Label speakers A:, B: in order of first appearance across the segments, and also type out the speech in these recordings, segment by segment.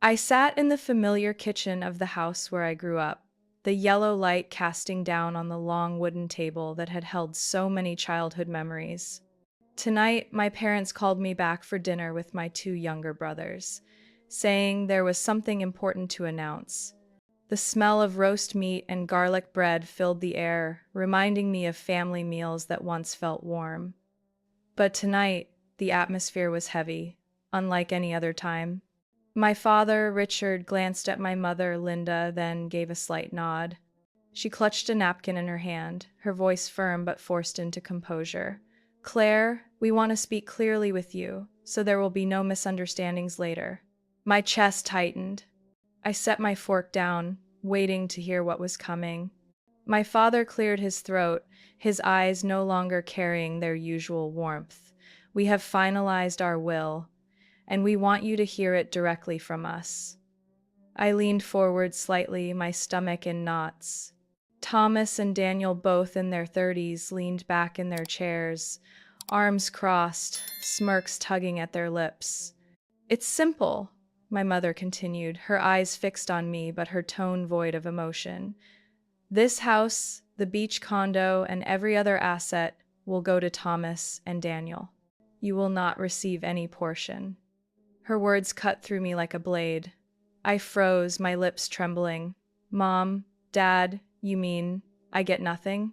A: I sat in the familiar kitchen of the house where I grew up, the yellow light casting down on the long wooden table that had held so many childhood memories. Tonight, my parents called me back for dinner with my two younger brothers, saying there was something important to announce. The smell of roast meat and garlic bread filled the air, reminding me of family meals that once felt warm. But tonight, the atmosphere was heavy, unlike any other time. My father, Richard, glanced at my mother, Linda, then gave a slight nod. She clutched a napkin in her hand, her voice firm but forced into composure. "Claire, we want to speak clearly with you, so there will be no misunderstandings later." My chest tightened. I set my fork down, waiting to hear what was coming. My father cleared his throat, his eyes no longer carrying their usual warmth. "We have finalized our will, and we want you to hear it directly from us." I leaned forward slightly, my stomach in knots. Thomas and Daniel, both in their 30s, leaned back in their chairs, arms crossed, smirks tugging at their lips. "It's simple," my mother continued, her eyes fixed on me but her tone void of emotion. "This house, the beach condo, and every other asset will go to Thomas and Daniel. You will not receive any portion." Her words cut through me like a blade. I froze, my lips trembling. "Mom, Dad, you mean I get nothing?"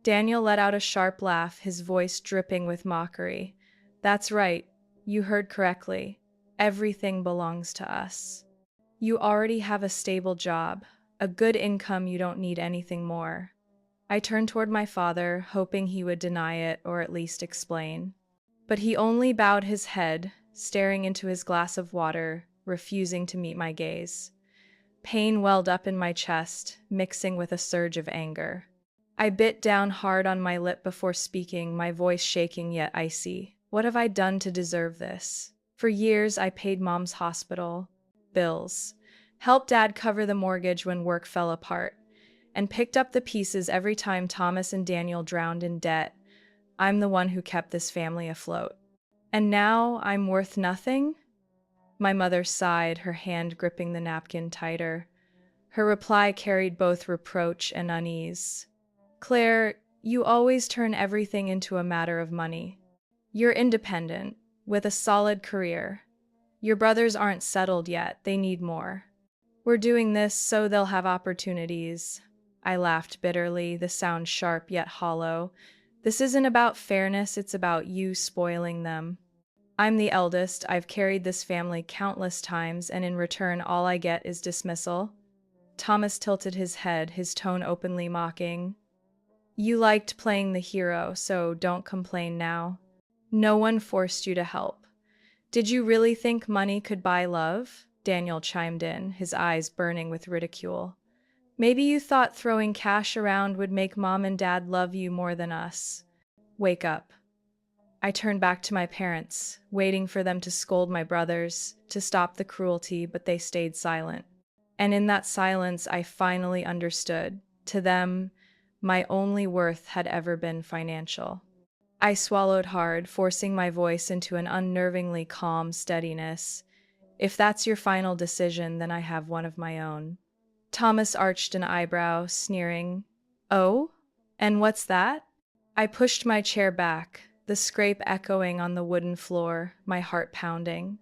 A: Daniel let out a sharp laugh, his voice dripping with mockery. "That's right. You heard correctly. Everything belongs to us. You already have a stable job, a good income, you don't need anything more." I turned toward my father, hoping he would deny it or at least explain. But he only bowed his head, staring into his glass of water, refusing to meet my gaze. Pain welled up in my chest, mixing with a surge of anger. I bit down hard on my lip before speaking, my voice shaking yet icy. What have I done to deserve this? For years, I paid Mom's hospital bills, helped Dad cover the mortgage when work fell apart, and picked up the pieces every time Thomas and Daniel drowned in debt. I'm the one who kept this family afloat. And now I'm worth nothing? My mother sighed, her hand gripping the napkin tighter. Her reply carried both reproach and unease. "Claire, you always turn everything into a matter of money. You're independent, with a solid career. Your brothers aren't settled yet, they need more. We're doing this so they'll have opportunities." I laughed bitterly, the sound sharp yet hollow. "This isn't about fairness, it's about you spoiling them. I'm the eldest, I've carried this family countless times, and in return all I get is dismissal." Thomas tilted his head, his tone openly mocking. "You liked playing the hero, so don't complain now. No one forced you to help. Did you really think money could buy love?" Daniel chimed in, his eyes burning with ridicule. "Maybe you thought throwing cash around would make Mom and Dad love you more than us. Wake up." I turned back to my parents, waiting for them to scold my brothers, to stop the cruelty, but they stayed silent. And in that silence, I finally understood. To them, my only worth had ever been financial. I swallowed hard, forcing my voice into an unnervingly calm steadiness. "If that's your final decision, then I have one of my own." Thomas arched an eyebrow, sneering. "Oh? And what's that?" I pushed my chair back, the scrape echoing on the wooden floor, my heart pounding.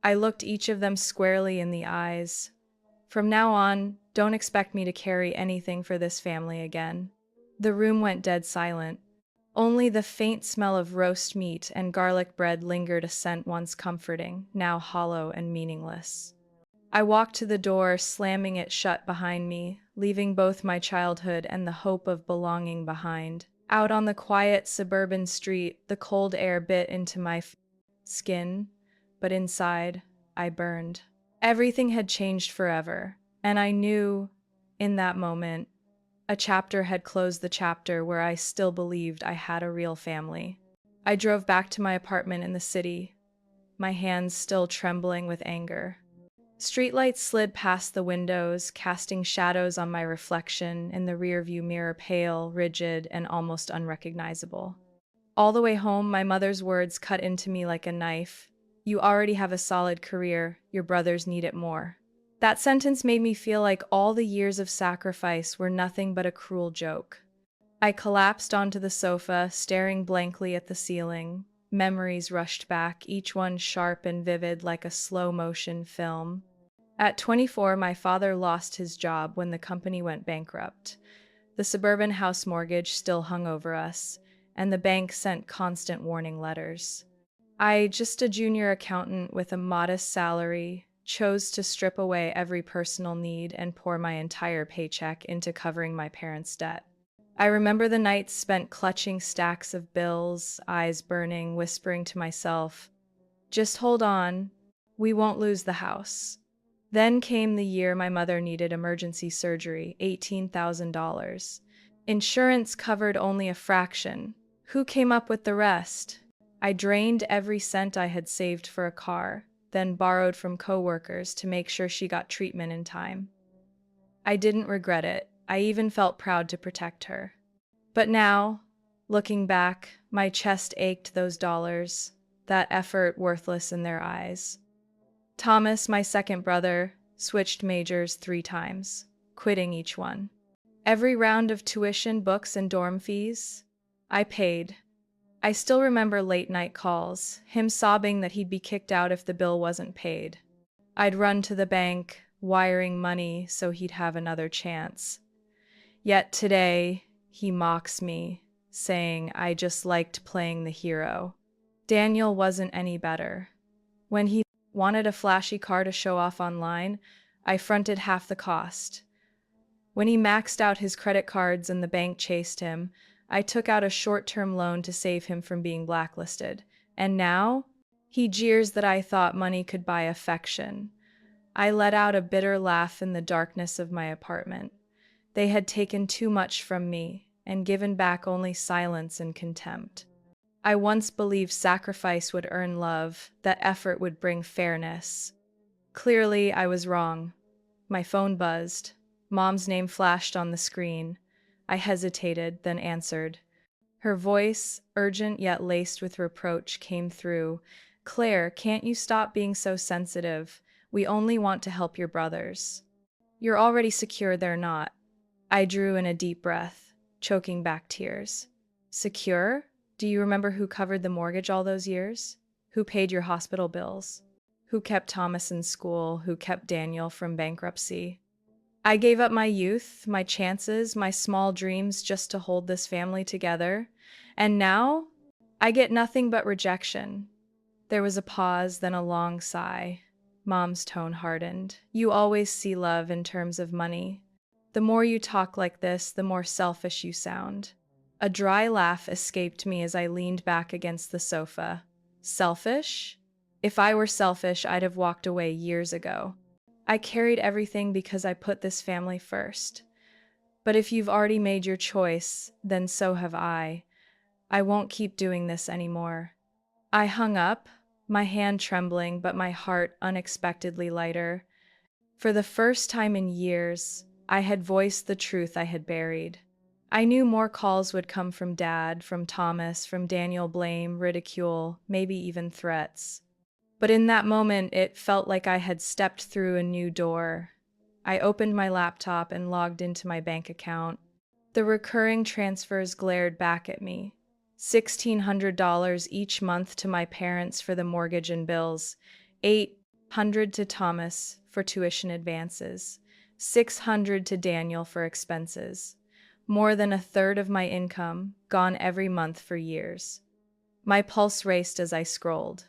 A: I looked each of them squarely in the eyes. "From now on, don't expect me to carry anything for this family again." The room went dead silent. Only the faint smell of roast meat and garlic bread lingered, a scent once comforting, now hollow and meaningless. I walked to the door, slamming it shut behind me, leaving both my childhood and the hope of belonging behind. Out on the quiet suburban street, the cold air bit into my skin, but inside, I burned. Everything had changed forever, and I knew, in that moment, a chapter had closed, the chapter where I still believed I had a real family. I drove back to my apartment in the city, my hands still trembling with anger. Streetlights slid past the windows, casting shadows on my reflection in the rearview mirror, pale, rigid, and almost unrecognizable. All the way home, my mother's words cut into me like a knife. You already have a solid career, your brothers need it more. That sentence made me feel like all the years of sacrifice were nothing but a cruel joke. I collapsed onto the sofa, staring blankly at the ceiling. Memories rushed back, each one sharp and vivid like a slow-motion film. At 24, my father lost his job when the company went bankrupt. The suburban house mortgage still hung over us, and the bank sent constant warning letters. I, just a junior accountant with a modest salary, chose to strip away every personal need and pour my entire paycheck into covering my parents' debt. I remember the nights spent clutching stacks of bills, eyes burning, whispering to myself, just hold on, we won't lose the house. Then came the year my mother needed emergency surgery, $18,000. Insurance covered only a fraction. Who came up with the rest? I drained every cent I had saved for a car, then borrowed from coworkers to make sure she got treatment in time. I didn't regret it. I even felt proud to protect her. But now, looking back, my chest ached those dollars, that effort worthless in their eyes. Thomas, my second brother, switched majors 3 times, quitting each one. Every round of tuition, books, and dorm fees, I paid. I still remember late-night calls, him sobbing that he'd be kicked out if the bill wasn't paid. I'd run to the bank, wiring money so he'd have another chance. Yet today, he mocks me, saying I just liked playing the hero. Daniel wasn't any better. When he wanted a flashy car to show off online, I fronted half the cost. When he maxed out his credit cards and the bank chased him, I took out a short-term loan to save him from being blacklisted. And now, he jeers that I thought money could buy affection. I let out a bitter laugh in the darkness of my apartment. They had taken too much from me and given back only silence and contempt. I once believed sacrifice would earn love, that effort would bring fairness. Clearly, I was wrong. My phone buzzed. Mom's name flashed on the screen. I hesitated, then answered. Her voice, urgent yet laced with reproach, came through. Claire, can't you stop being so sensitive? We only want to help your brothers. You're already secure they're not. I drew in a deep breath, choking back tears. Secure? Do you remember who covered the mortgage all those years? Who paid your hospital bills? Who kept Thomas in school? Who kept Daniel from bankruptcy? I gave up my youth, my chances, my small dreams just to hold this family together. And now, I get nothing but rejection. There was a pause, then a long sigh. Mom's tone hardened. You always see love in terms of money. The more you talk like this, the more selfish you sound. A dry laugh escaped me as I leaned back against the sofa. Selfish? If I were selfish, I'd have walked away years ago. I carried everything because I put this family first. But if you've already made your choice, then so have I. I won't keep doing this anymore. I hung up, my hand trembling but my heart unexpectedly lighter. For the first time in years, I had voiced the truth I had buried. I knew more calls would come from Dad, from Thomas, from Daniel, blame, ridicule, maybe even threats. But in that moment, it felt like I had stepped through a new door. I opened my laptop and logged into my bank account. The recurring transfers glared back at me. $1,600 each month to my parents for the mortgage and bills, $800 to Thomas for tuition advances, $600 to Daniel for expenses. More than a third of my income, gone every month for years. My pulse raced as I scrolled.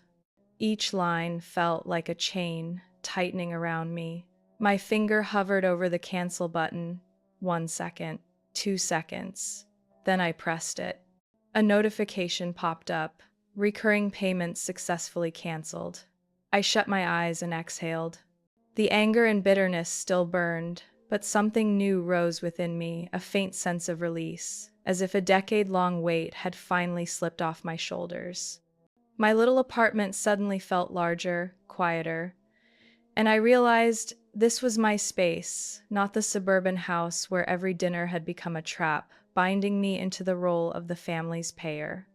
A: Each line felt like a chain tightening around me. My finger hovered over the cancel button. 1 second, 2 seconds. Then I pressed it. A notification popped up. Recurring payments successfully canceled. I shut my eyes and exhaled. The anger and bitterness still burned, but something new rose within me, a faint sense of release, as if a decade-long weight had finally slipped off my shoulders. My little apartment suddenly felt larger, quieter, and I realized this was my space, not the suburban house where every dinner had become a trap, binding me into the role of the family's payer.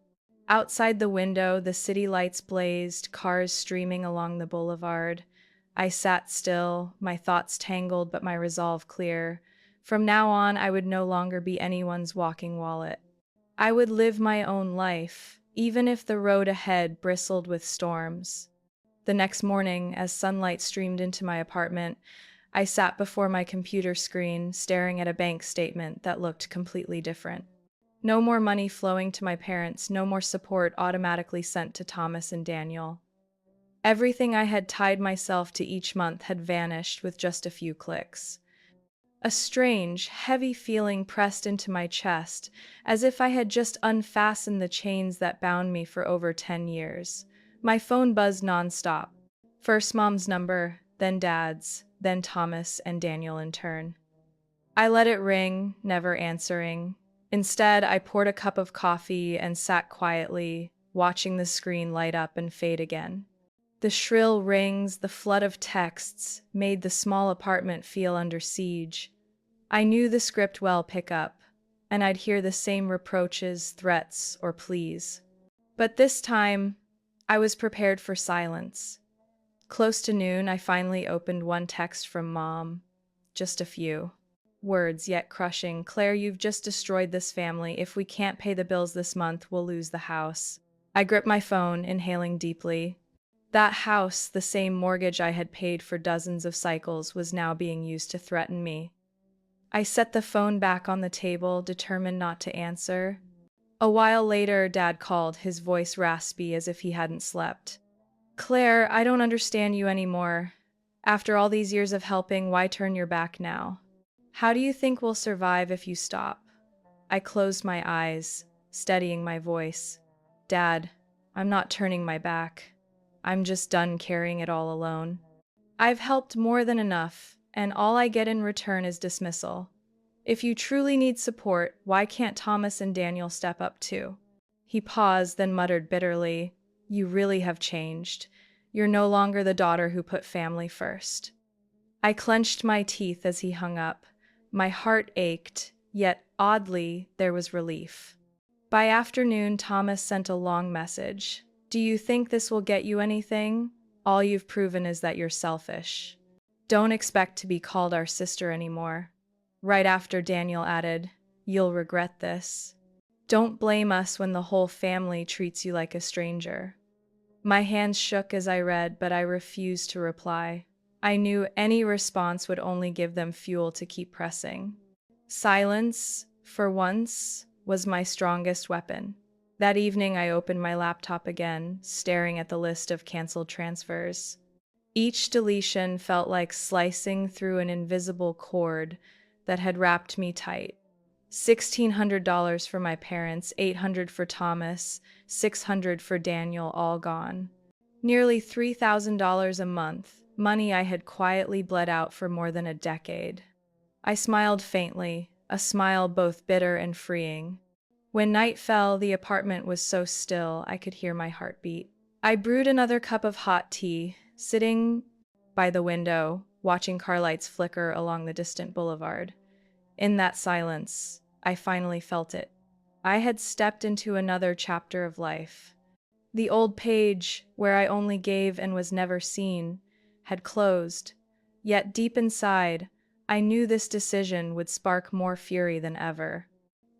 A: Outside the window, the city lights blazed, cars streaming along the boulevard. I sat still, my thoughts tangled but my resolve clear. From now on, I would no longer be anyone's walking wallet. I would live my own life, even if the road ahead bristled with storms. The next morning, as sunlight streamed into my apartment, I sat before my computer screen, staring at a bank statement that looked completely different. No more money flowing to my parents, no more support automatically sent to Thomas and Daniel. Everything I had tied myself to each month had vanished with just a few clicks. A strange, heavy feeling pressed into my chest, as if I had just unfastened the chains that bound me for over 10 years. My phone buzzed nonstop. First Mom's number, then Dad's, then Thomas and Daniel in turn. I let it ring, never answering. Instead, I poured a cup of coffee and sat quietly, watching the screen light up and fade again. The shrill rings, the flood of texts, made the small apartment feel under siege. I knew the script well pick up, and I'd hear the same reproaches, threats, or pleas. But this time, I was prepared for silence. Close to noon, I finally opened one text from Mom. Just a few words, yet crushing. Claire, you've just destroyed this family. If we can't pay the bills this month, we'll lose the house. I gripped my phone, inhaling deeply. That house, the same mortgage I had paid for dozens of cycles, was now being used to threaten me. I set the phone back on the table, determined not to answer. A while later, Dad called, his voice raspy as if he hadn't slept. Claire, I don't understand you anymore. After all these years of helping, why turn your back now? How do you think we'll survive if you stop? I closed my eyes, steadying my voice. Dad, I'm not turning my back. I'm just done carrying it all alone. I've helped more than enough, and all I get in return is dismissal. If you truly need support, why can't Thomas and Daniel step up too? He paused, then muttered bitterly, You really have changed. You're no longer the daughter who put family first. I clenched my teeth as he hung up. My heart ached, yet oddly, there was relief. By afternoon, Thomas sent a long message. Do you think this will get you anything? All you've proven is that you're selfish. Don't expect to be called our sister anymore. Right after, Daniel added, You'll regret this. Don't blame us when the whole family treats you like a stranger. My hands shook as I read, but I refused to reply. I knew any response would only give them fuel to keep pressing. Silence, for once, was my strongest weapon. That evening, I opened my laptop again, staring at the list of canceled transfers. Each deletion felt like slicing through an invisible cord that had wrapped me tight. $1,600 for my parents, $800 for Thomas, $600 for Daniel, all gone. Nearly $3,000 a month, money I had quietly bled out for more than a decade. I smiled faintly, a smile both bitter and freeing. When night fell, the apartment was so still I could hear my heartbeat. I brewed another cup of hot tea, sitting by the window, watching car lights flicker along the distant boulevard. In that silence, I finally felt it. I had stepped into another chapter of life. The old page, where I only gave and was never seen, had closed. Yet deep inside, I knew this decision would spark more fury than ever.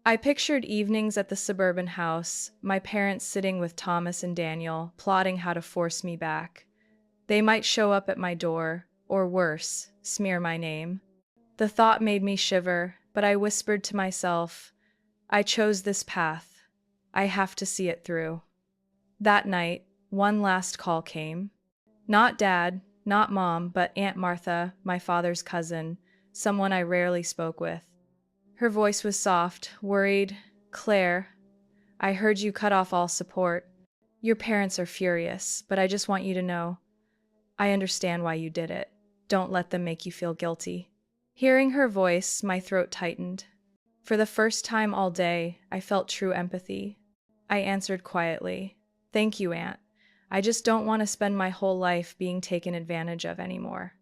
A: I pictured evenings at the suburban house, my parents sitting with Thomas and Daniel, plotting how to force me back. They might show up at my door, or worse, smear my name. The thought made me shiver, but I whispered to myself, I chose this path. I have to see it through. That night, one last call came. Not Dad, not Mom, but Aunt Martha, my father's cousin, someone I rarely spoke with. Her voice was soft, worried. Claire, I heard you cut off all support. Your parents are furious, but I just want you to know, I understand why you did it. Don't let them make you feel guilty. Hearing her voice, my throat tightened. For the first time all day, I felt true empathy. I answered quietly, Thank you, Aunt. I just don't want to spend my whole life being taken advantage of anymore.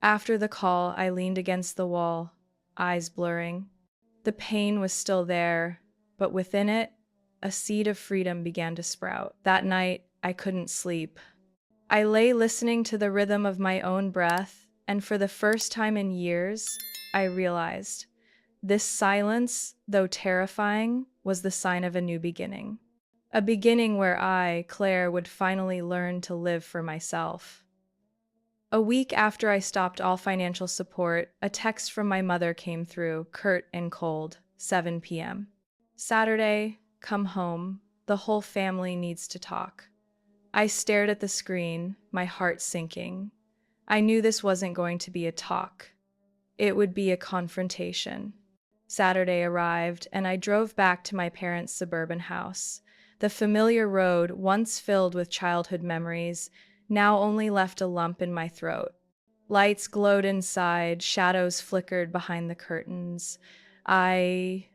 A: After the call, I leaned against the wall, eyes blurring. The pain was still there, but within it, a seed of freedom began to sprout. That night, I couldn't sleep. I lay listening to the rhythm of my own breath, and for the first time in years, I realized this silence, though terrifying, was the sign of a new beginning. A beginning where I, Claire, would finally learn to live for myself. A week after I stopped all financial support, a text from my mother came through, curt and cold, 7 p.m. Saturday, come home. The whole family needs to talk. I stared at the screen, my heart sinking. I knew this wasn't going to be a talk. It would be a confrontation. Saturday arrived, and I drove back to my parents' suburban house. The familiar road, once filled with childhood memories, now only left a lump in my throat. Lights glowed inside, shadows flickered behind the curtains. I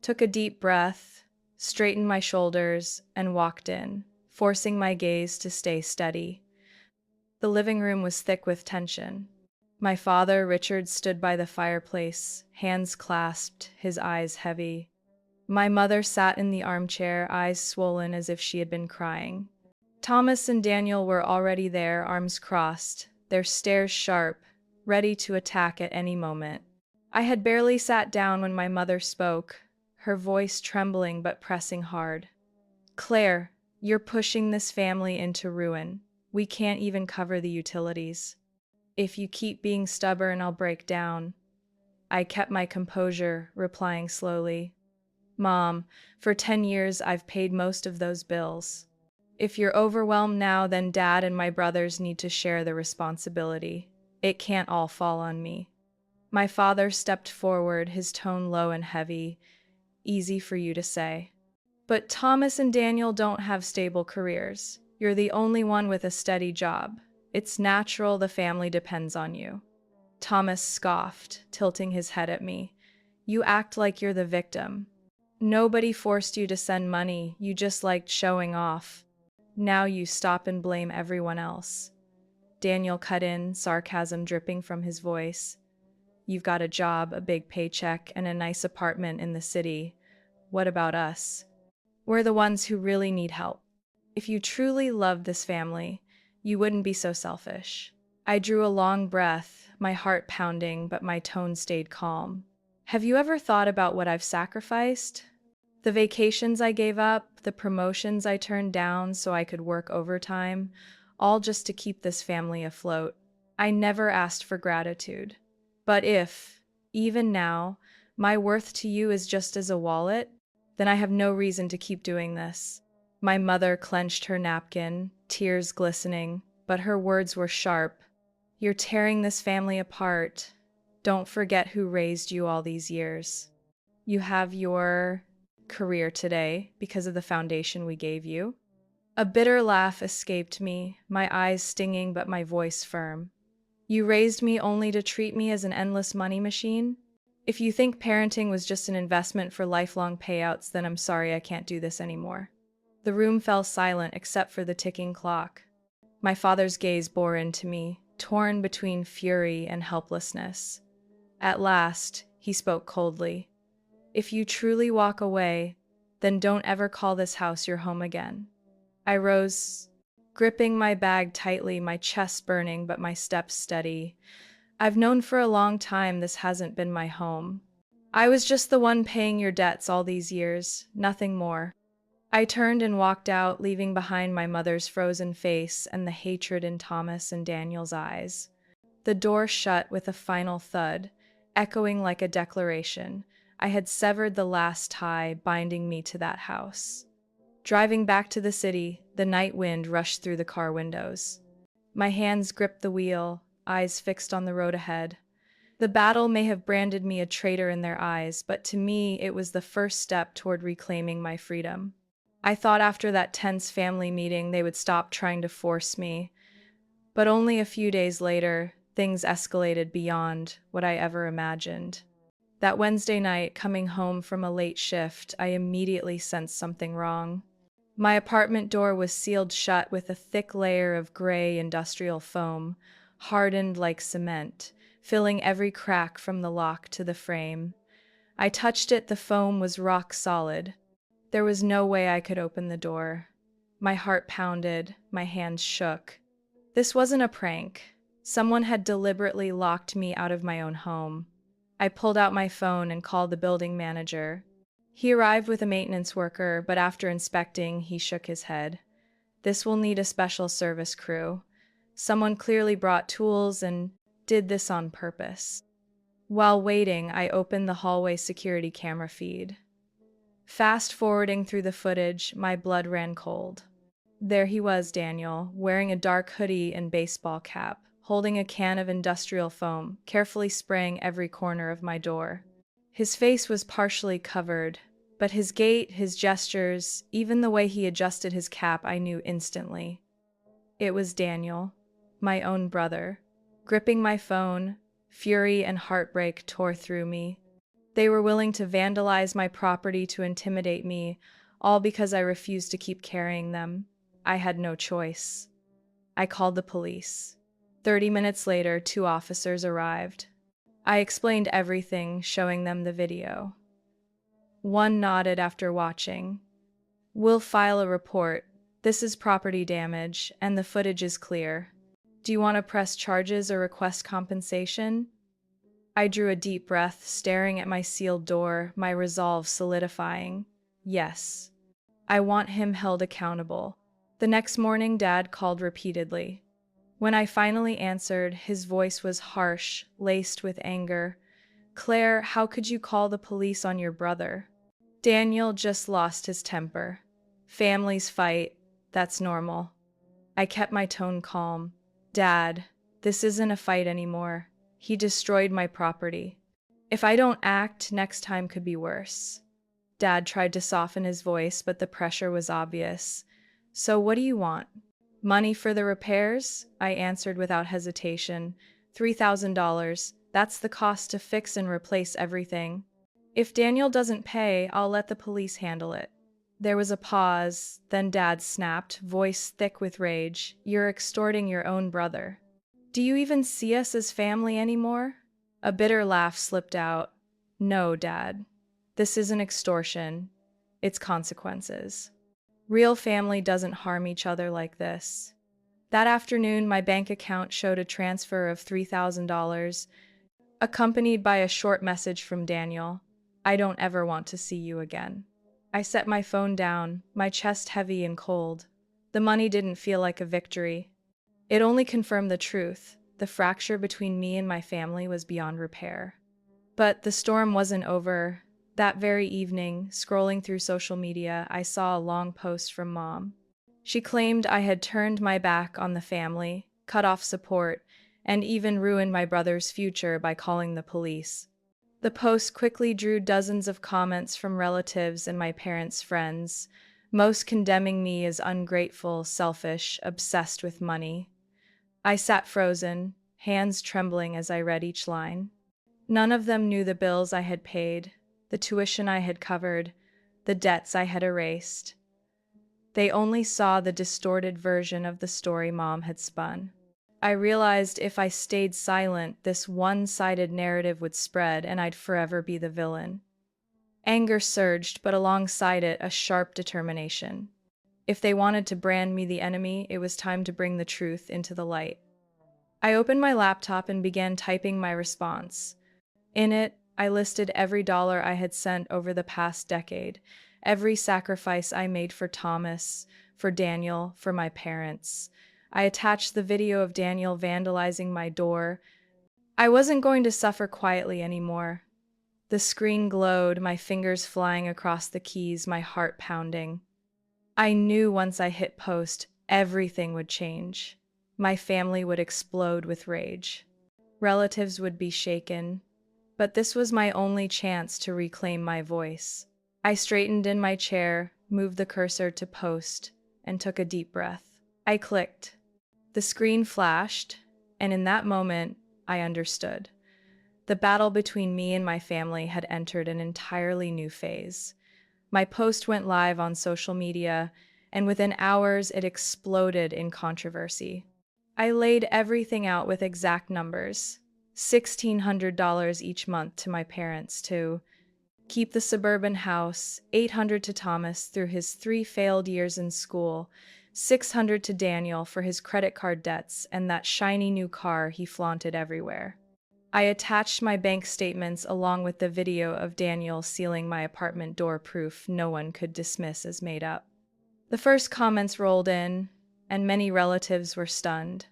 A: took a deep breath, straightened my shoulders, and walked in, forcing my gaze to stay steady. The living room was thick with tension. My father, Richard, stood by the fireplace, hands clasped, his eyes heavy. My mother sat in the armchair, eyes swollen as if she had been crying. Thomas and Daniel were already there, arms crossed, their stares sharp, ready to attack at any moment. I had barely sat down when my mother spoke, her voice trembling but pressing hard. Claire, you're pushing this family into ruin. We can't even cover the utilities. If you keep being stubborn, I'll break down. I kept my composure, replying slowly. Mom, for 10 years I've paid most of those bills. If you're overwhelmed now, then Dad and my brothers need to share the responsibility. It can't all fall on me. My father stepped forward, his tone low and heavy. Easy for you to say. But Thomas and Daniel don't have stable careers. You're the only one with a steady job. It's natural the family depends on you. Thomas scoffed, tilting his head at me. You act like you're the victim. Nobody forced you to send money, you just liked showing off. Now you stop and blame everyone else. Daniel cut in, sarcasm dripping from his voice. You've got a job, a big paycheck, and a nice apartment in the city. What about us? We're the ones who really need help. If you truly loved this family, you wouldn't be so selfish. I drew a long breath, my heart pounding, but my tone stayed calm. Have you ever thought about what I've sacrificed? The vacations I gave up, the promotions I turned down so I could work overtime, all just to keep this family afloat. I never asked for gratitude. But if, even now, my worth to you is just as a wallet, then I have no reason to keep doing this. My mother clenched her napkin, tears glistening, but her words were sharp. You're tearing this family apart. Don't forget who raised you all these years. You have your career today because of the foundation we gave you. A bitter laugh escaped me, my eyes stinging but my voice firm. You raised me only to treat me as an endless money machine? If you think parenting was just an investment for lifelong payouts, then I'm sorry I can't do this anymore. The room fell silent except for the ticking clock. My father's gaze bore into me, torn between fury and helplessness. At last, he spoke coldly. If you truly walk away, then don't ever call this house your home again. I rose, gripping my bag tightly, my chest burning but my steps steady. I've known for a long time this hasn't been my home. I was just the one paying your debts all these years, nothing more. I turned and walked out, leaving behind my mother's frozen face and the hatred in Thomas and Daniel's eyes. The door shut with a final thud, echoing like a declaration. I had severed the last tie binding me to that house. Driving back to the city, the night wind rushed through the car windows. My hands gripped the wheel, eyes fixed on the road ahead. The battle may have branded me a traitor in their eyes, but to me it was the first step toward reclaiming my freedom. I thought after that tense family meeting they would stop trying to force me, but only a few days later, things escalated beyond what I ever imagined. That Wednesday night, coming home from a late shift, I immediately sensed something wrong. My apartment door was sealed shut with a thick layer of gray industrial foam, hardened like cement, filling every crack from the lock to the frame. I touched it, the foam was rock solid. There was no way I could open the door. My heart pounded, my hands shook. This wasn't a prank. Someone had deliberately locked me out of my own home. I pulled out my phone and called the building manager. He arrived with a maintenance worker, but after inspecting, he shook his head. This will need a special service crew. Someone clearly brought tools and did this on purpose. While waiting, I opened the hallway security camera feed. Fast forwarding through the footage, my blood ran cold. There he was, Daniel, wearing a dark hoodie and baseball cap, holding a can of industrial foam, carefully spraying every corner of my door. His face was partially covered, but his gait, his gestures, even the way he adjusted his cap, I knew instantly. It was Daniel, my own brother. Gripping my phone, fury and heartbreak tore through me. They were willing to vandalize my property to intimidate me, all because I refused to keep carrying them. I had no choice. I called the police. 30 minutes later, 2 officers arrived. I explained everything, showing them the video. One nodded after watching. "We'll file a report. This is property damage, and the footage is clear. Do you want to press charges or request compensation?" I drew a deep breath, staring at my sealed door, my resolve solidifying. Yes. I want him held accountable. The next morning, Dad called repeatedly. When I finally answered, his voice was harsh, laced with anger. "Claire, how could you call the police on your brother?" "Daniel just lost his temper. Families fight. That's normal." I kept my tone calm. "Dad, this isn't a fight anymore. He destroyed my property. If I don't act, next time could be worse." Dad tried to soften his voice, but the pressure was obvious. "So what do you want?" "Money for the repairs?" I answered without hesitation. $3,000. That's the cost to fix and replace everything. If Daniel doesn't pay, I'll let the police handle it." There was a pause, then Dad snapped, voice thick with rage. "You're extorting your own brother. Do you even see us as family anymore?" A bitter laugh slipped out. "No, Dad. This isn't extortion. It's consequences. Real family doesn't harm each other like this." That afternoon, my bank account showed a transfer of $3,000, accompanied by a short message from Daniel. "I don't ever want to see you again." I set my phone down, my chest heavy and cold. The money didn't feel like a victory. It only confirmed the truth. The fracture between me and my family was beyond repair. But the storm wasn't over. That very evening, scrolling through social media, I saw a long post from Mom. She claimed I had turned my back on the family, cut off support, and even ruined my brother's future by calling the police. The post quickly drew dozens of comments from relatives and my parents' friends, most condemning me as ungrateful, selfish, obsessed with money. I sat frozen, hands trembling as I read each line. None of them knew the bills I had paid, the tuition I had covered, the debts I had erased. They only saw the distorted version of the story Mom had spun. I realized if I stayed silent, this one-sided narrative would spread and I'd forever be the villain. Anger surged, but alongside it, a sharp determination. If they wanted to brand me the enemy, it was time to bring the truth into the light. I opened my laptop and began typing my response. In it, I listed every dollar I had sent over the past decade, every sacrifice I made for Thomas, for Daniel, for my parents. I attached the video of Daniel vandalizing my door. I wasn't going to suffer quietly anymore. The screen glowed, my fingers flying across the keys, my heart pounding. I knew once I hit post, everything would change. My family would explode with rage. Relatives would be shaken. But this was my only chance to reclaim my voice. I straightened in my chair, moved the cursor to post, and took a deep breath. I clicked. The screen flashed, and in that moment, I understood. The battle between me and my family had entered an entirely new phase. My post went live on social media, and within hours it exploded in controversy. I laid everything out with exact numbers. $1,600 each month to my parents to Keep the suburban house, 800 to Thomas through his 3 failed years in school, 600 to Daniel for his credit card debts and that shiny new car he flaunted everywhere. I attached my bank statements along with the video of Daniel sealing my apartment door, proof no one could dismiss as made up. The first comments rolled in, and many relatives were stunned.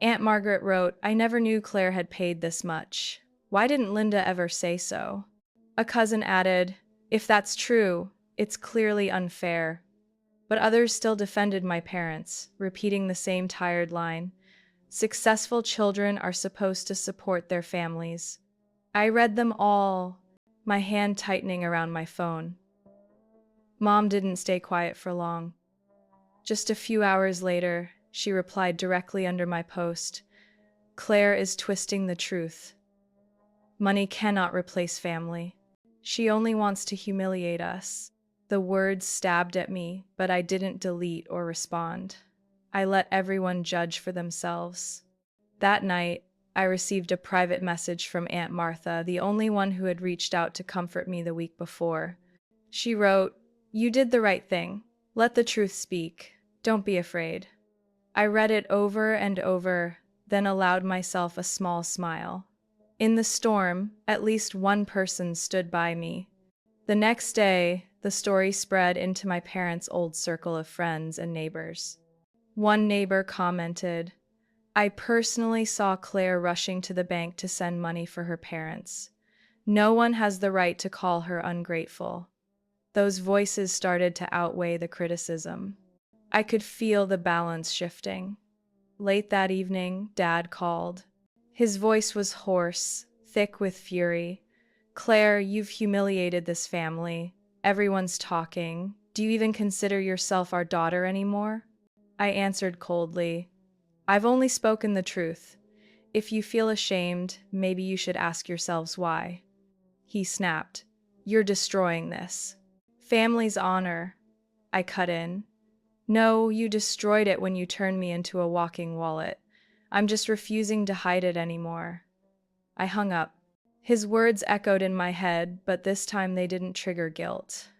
A: Aunt Margaret wrote, "I never knew Claire had paid this much. Why didn't Linda ever say so?" A cousin added, "If that's true, it's clearly unfair." But others still defended my parents, repeating the same tired line. Successful children are supposed to support their families. I read them all, my hand tightening around my phone. Mom didn't stay quiet for long. Just a few hours later, she replied directly under my post, "Claire is twisting the truth. Money cannot replace family. She only wants to humiliate us." The words stabbed at me, but I didn't delete or respond. I let everyone judge for themselves. That night, I received a private message from Aunt Martha, the only one who had reached out to comfort me the week before. She wrote, "You did the right thing. Let the truth speak. Don't be afraid." I read it over and over, then allowed myself a small smile. In the storm, at least one person stood by me. The next day, the story spread into my parents' old circle of friends and neighbors. One neighbor commented, "I personally saw Claire rushing to the bank to send money for her parents. No one has the right to call her ungrateful." Those voices started to outweigh the criticism. I could feel the balance shifting. Late that evening, Dad called. His voice was hoarse, thick with fury. "Claire, you've humiliated this family. Everyone's talking. Do you even consider yourself our daughter anymore?" I answered coldly, "I've only spoken the truth. If you feel ashamed, maybe you should ask yourselves why." He snapped, "You're destroying this. Family's honor." I cut in. "No, you destroyed it when you turned me into a walking wallet. I'm just refusing to hide it anymore." I hung up. His words echoed in my head, but this time they didn't trigger guilt.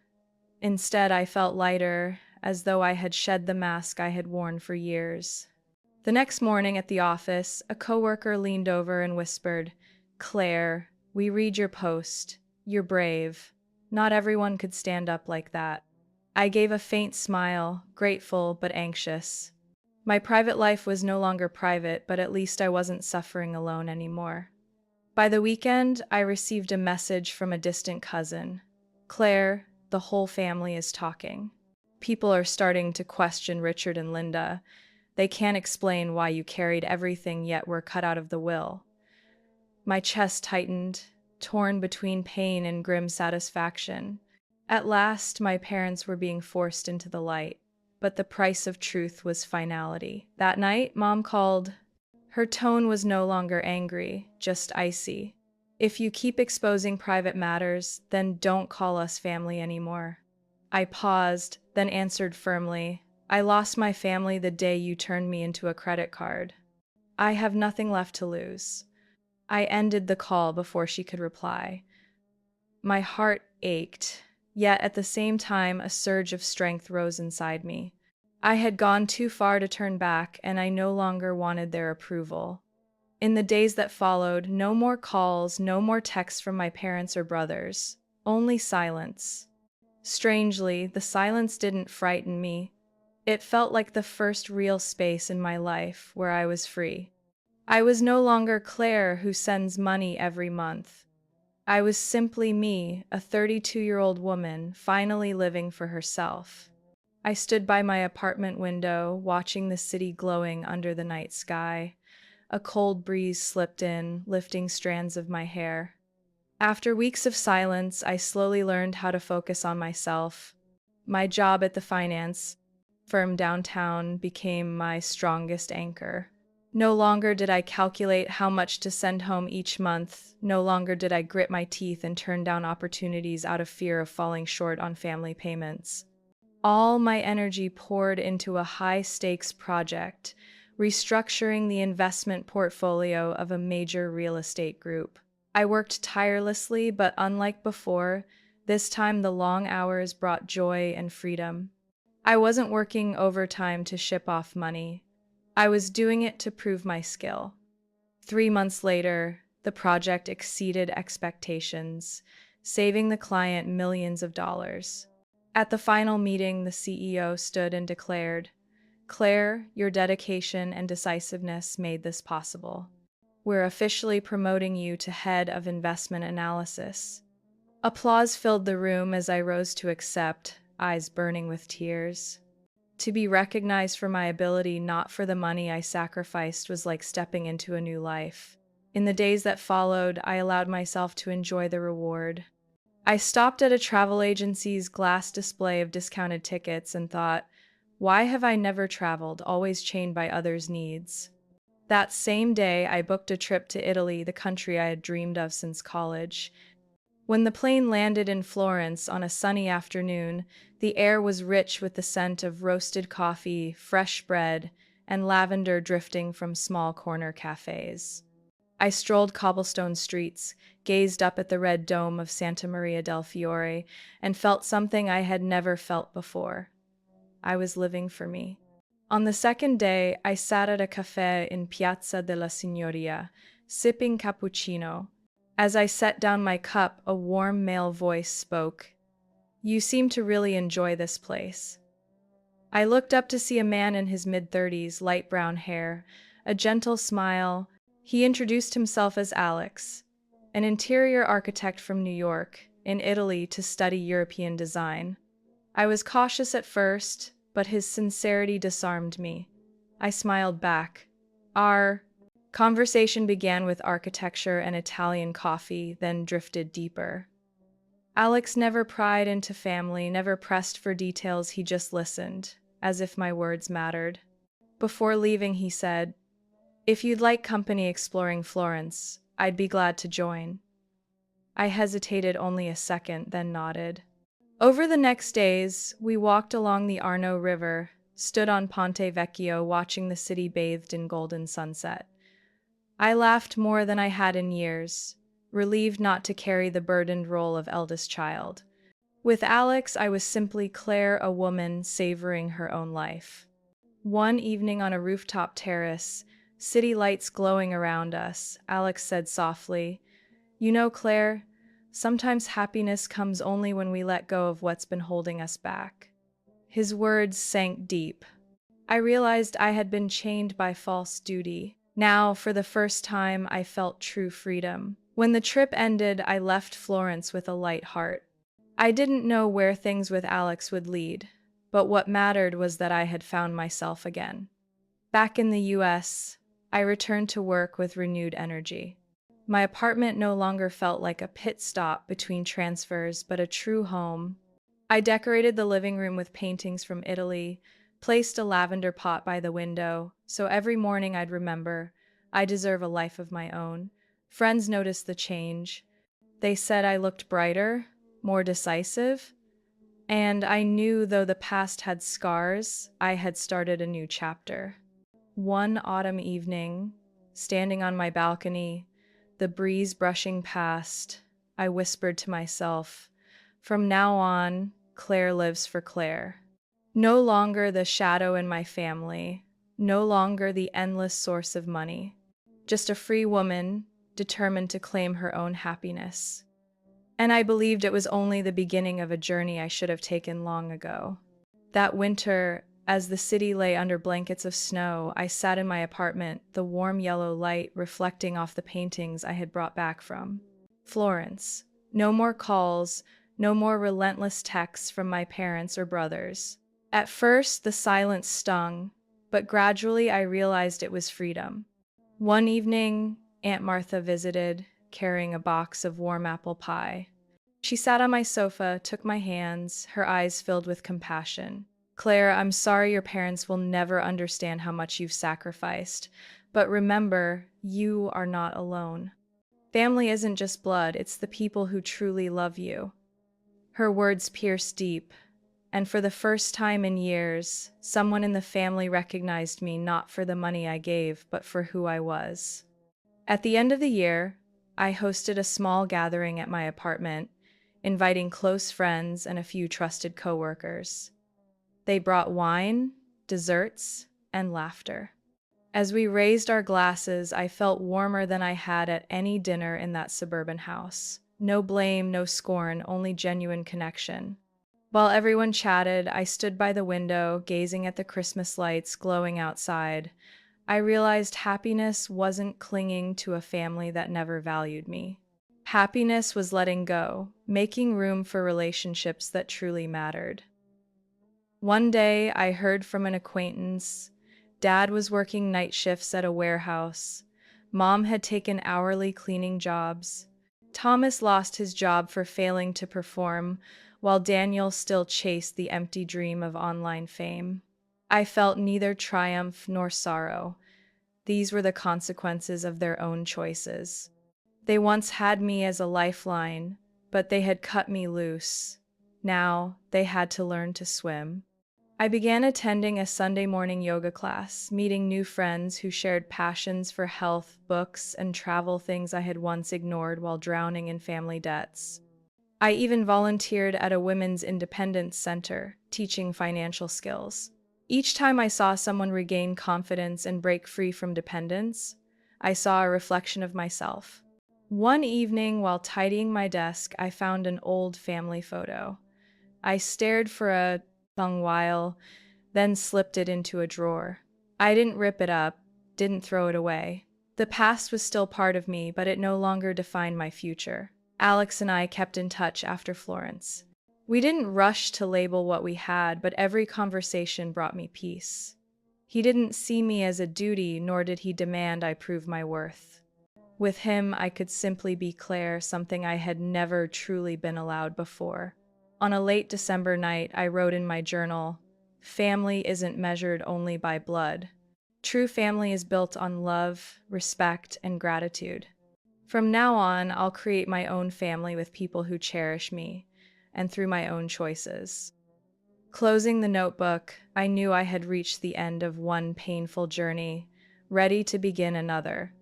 A: Instead, I felt lighter, as though I had shed the mask I had worn for years. The next morning at the office, a coworker leaned over and whispered, "Claire, we read your post. You're brave. Not everyone could stand up like that." I gave a faint smile, grateful but anxious. My private life was no longer private, but at least I wasn't suffering alone anymore. By the weekend, I received a message from a distant cousin. "Claire, the whole family is talking. People are starting to question Richard and Linda. They can't explain why you carried everything yet were cut out of the will." My chest tightened, torn between pain and grim satisfaction. At last, my parents were being forced into the light, but the price of truth was finality. That night, Mom called. Her tone was no longer angry, just icy. "If you keep exposing private matters, then don't call us family anymore." I paused, then answered firmly, "I lost my family the day you turned me into a credit card. I have nothing left to lose." I ended the call before she could reply. My heart ached, yet at the same time a surge of strength rose inside me. I had gone too far to turn back, and I no longer wanted their approval. In the days that followed, no more calls, no more texts from my parents or brothers, only silence. Strangely, the silence didn't frighten me. It felt like the first real space in my life where I was free. I was no longer Claire who sends money every month. I was simply me, a 32-year-old woman, finally living for herself. I stood by my apartment window, watching the city glowing under the night sky. A cold breeze slipped in, lifting strands of my hair. After weeks of silence, I slowly learned how to focus on myself. My job at the finance firm downtown became my strongest anchor. No longer did I calculate how much to send home each month. No longer did I grit my teeth and turn down opportunities out of fear of falling short on family payments. All my energy poured into a high-stakes project, restructuring the investment portfolio of a major real estate group. I worked tirelessly, but unlike before, This time, the long hours brought joy and freedom. I wasn't working overtime to ship off money. I was doing it to prove my skill. 3 months later, the project exceeded expectations, saving the client millions of dollars. At the final meeting, the CEO stood and declared, "Claire, your dedication and decisiveness made this possible. We're officially promoting you to head of investment analysis." Applause filled the room as I rose to accept, eyes burning with tears. To be recognized for my ability, not for the money I sacrificed, was like stepping into a new life. In the days that followed, I allowed myself to enjoy the reward. I stopped at a travel agency's glass display of discounted tickets and thought, why have I never traveled, always chained by others' needs? That same day, I booked a trip to Italy, the country I had dreamed of since college. When the plane landed in Florence on a sunny afternoon, the air was rich with the scent of roasted coffee, fresh bread, and lavender drifting from small corner cafes. I strolled cobblestone streets, gazed up at the red dome of Santa Maria del Fiore, and felt something I had never felt before. I was living for me. On the second day, I sat at a café in Piazza della Signoria, sipping cappuccino. As I set down my cup, a warm male voice spoke. "You seem to really enjoy this place." I looked up to see a man in his mid-30s, light brown hair, a gentle smile. He introduced himself as Alex, an interior architect from New York, in Italy to study European design. I was cautious at first, but his sincerity disarmed me. I smiled back. Our conversation began with architecture and Italian coffee, then drifted deeper. Alex never pried into family, never pressed for details, he just listened, as if my words mattered. Before leaving, he said, "If you'd like company exploring Florence, I'd be glad to join." I hesitated only a second, then nodded. Over the next days, we walked along the Arno River, stood on Ponte Vecchio watching the city bathed in golden sunset. I laughed more than I had in years, relieved not to carry the burdened role of eldest child. With Alex, I was simply Claire, a woman savoring her own life. One evening on a rooftop terrace, city lights glowing around us, Alex said softly, "You know, Claire, sometimes happiness comes only when we let go of what's been holding us back." His words sank deep. I realized I had been chained by false duty. Now, for the first time, I felt true freedom. When the trip ended, I left Florence with a light heart. I didn't know where things with Alex would lead, but what mattered was that I had found myself again. Back in the US, I returned to work with renewed energy. My apartment no longer felt like a pit stop between transfers, but a true home. I decorated the living room with paintings from Italy, placed a lavender pot by the window, so every morning I'd remember, I deserve a life of my own. Friends noticed the change. They said I looked brighter, more decisive, and I knew though the past had scars, I had started a new chapter. One autumn evening, standing on my balcony, the breeze brushing past, I whispered to myself, "From now on, Claire lives for Claire." No longer the shadow in my family, no longer the endless source of money, just a free woman determined to claim her own happiness. And I believed it was only the beginning of a journey I should have taken long ago. That winter, as the city lay under blankets of snow, I sat in my apartment, the warm yellow light reflecting off the paintings I had brought back from Florence. No more calls, no more relentless texts from my parents or brothers. At first, the silence stung, but gradually I realized it was freedom. One evening, Aunt Martha visited, carrying a box of warm apple pie. She sat on my sofa, took my hands, her eyes filled with compassion. "Claire, I'm sorry your parents will never understand how much you've sacrificed, but remember, you are not alone. Family isn't just blood, it's the people who truly love you." Her words pierced deep, and for the first time in years, someone in the family recognized me not for the money I gave, but for who I was. At the end of the year, I hosted a small gathering at my apartment, inviting close friends and a few trusted coworkers. They brought wine, desserts, and laughter. As we raised our glasses, I felt warmer than I had at any dinner in that suburban house. No blame, no scorn, only genuine connection. While everyone chatted, I stood by the window, gazing at the Christmas lights glowing outside. I realized happiness wasn't clinging to a family that never valued me. Happiness was letting go, making room for relationships that truly mattered. One day, I heard from an acquaintance. Dad was working night shifts at a warehouse. Mom had taken hourly cleaning jobs. Thomas lost his job for failing to perform, while Daniel still chased the empty dream of online fame. I felt neither triumph nor sorrow. These were the consequences of their own choices. They once had me as a lifeline, but they had cut me loose. Now they had to learn to swim. I began attending a Sunday morning yoga class, meeting new friends who shared passions for health, books, and travel, things I had once ignored while drowning in family debts. I even volunteered at a women's independence center, teaching financial skills. Each time I saw someone regain confidence and break free from dependence, I saw a reflection of myself. One evening, while tidying my desk, I found an old family photo. I stared for a long while, then slipped it into a drawer. I didn't rip it up, didn't throw it away. The past was still part of me, but it no longer defined my future. Alex and I kept in touch after Florence. We didn't rush to label what we had, but every conversation brought me peace. He didn't see me as a duty, nor did he demand I prove my worth. With him, I could simply be Claire, something I had never truly been allowed before. On a late December night, I wrote in my journal, "Family isn't measured only by blood. True family is built on love, respect, and gratitude. From now on, I'll create my own family with people who cherish me, and through my own choices." Closing the notebook, I knew I had reached the end of one painful journey, ready to begin another.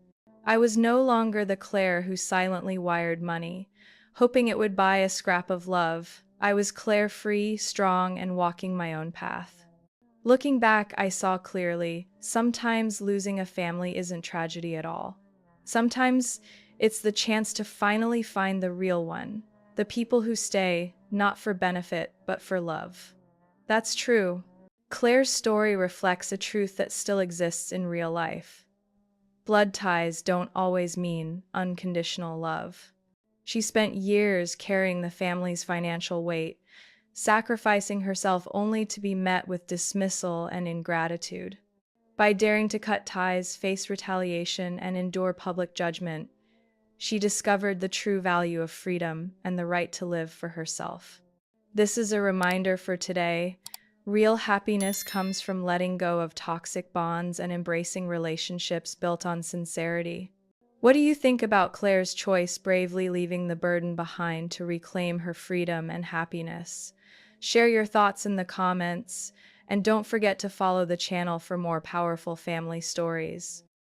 A: I was no longer the Claire who silently wired money, hoping it would buy a scrap of love. I was Claire, free, strong, and walking my own path. Looking back, I saw clearly, sometimes losing a family isn't tragedy at all. Sometimes it's the chance to finally find the real one, the people who stay, not for benefit, but for love. That's true. Claire's story reflects a truth that still exists in real life. Blood ties don't always mean unconditional love. She spent years carrying the family's financial weight, sacrificing herself only to be met with dismissal and ingratitude. By daring to cut ties, face retaliation, and endure public judgment, she discovered the true value of freedom and the right to live for herself. This is a reminder for today. Real happiness comes from letting go of toxic bonds and embracing relationships built on sincerity. What do you think about Claire's choice, bravely leaving the burden behind to reclaim her freedom and happiness? Share your thoughts in the comments, and don't forget to follow the channel for more powerful family stories.